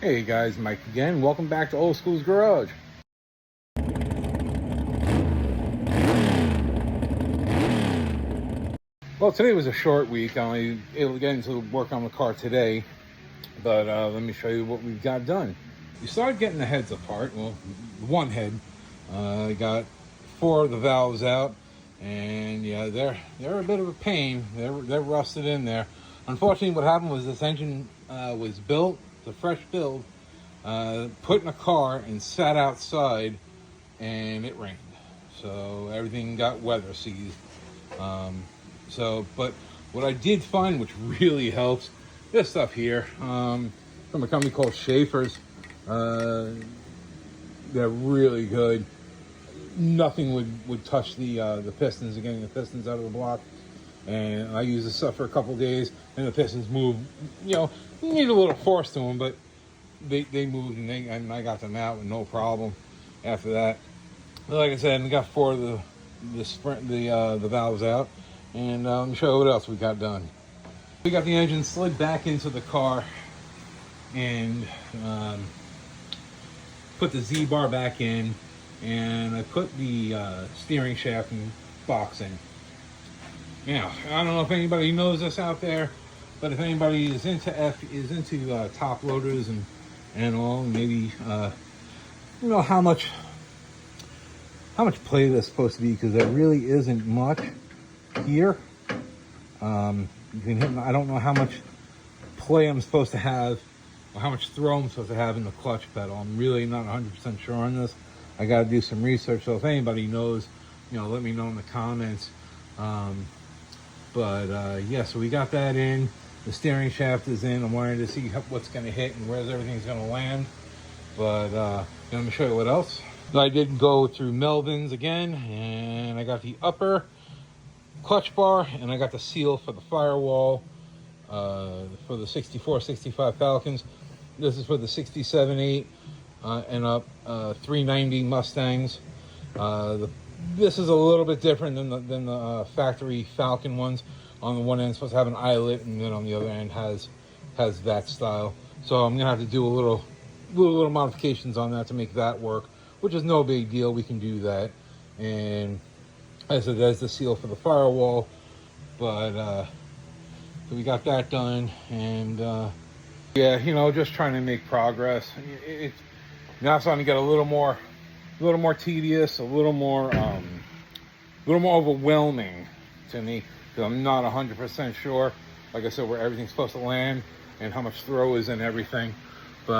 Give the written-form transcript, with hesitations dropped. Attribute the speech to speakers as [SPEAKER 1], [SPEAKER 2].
[SPEAKER 1] Hey guys, Mike again. Welcome back to Old School's Garage. Well, today was a short week. I only able to get into work on the car today, but let me show you what we've got done. We started getting the heads apart. Well, one head. I got 4 of the valves out, and yeah, they're a bit of a pain. They're rusted in there. Unfortunately, what happened was this engine was built, it's a fresh build, put in a car and sat outside, and it rained, so everything got weather seized. But what I did find, which really helps, this stuff here from a company called Schaefer's. They're really good. Nothing would touch the pistons, and getting the pistons out of the block. And I used this stuff for a couple days, and the pistons moved. You need a little force to them, but they moved, and I got them out with no problem after that. But like I said, we got 4 of the valves out, and let me show you what else we got done. We got the engine slid back into the car, and put the Z-bar back in, and I put the steering shaft and box in. Now, I don't know if anybody knows this out there, but if anybody is into top loaders and all, maybe how much play that's supposed to be, because there really isn't much here. You can hit. I don't know how much play I'm supposed to have, or how much throw I'm supposed to have in the clutch pedal. I'm really not 100% sure on this. I got to do some research. So if anybody knows, let me know in the comments. Yeah, so we got that in. The steering shaft is in. I'm wanting to see what's going to hit and where everything's going to land. But let me show you what else. I did go through Melvin's again, and I got the upper clutch bar, and I got the seal for the firewall for the 64, 65 Falcons. This is for the 67, 8 and up 390 Mustangs. This is a little bit different than the factory Falcon ones. On the one end, it's supposed to have an eyelet, and then on the other end has that style. So I'm gonna have to do a little modifications on that to make that work, which is no big deal. We can do that. And as I said, there's the seal for the firewall. But so we got that done, and yeah, just trying to make progress. It's now starting to get a little more tedious, a little more overwhelming to me, because I'm not 100% sure, like I said, where everything's supposed to land and how much throw is in everything. But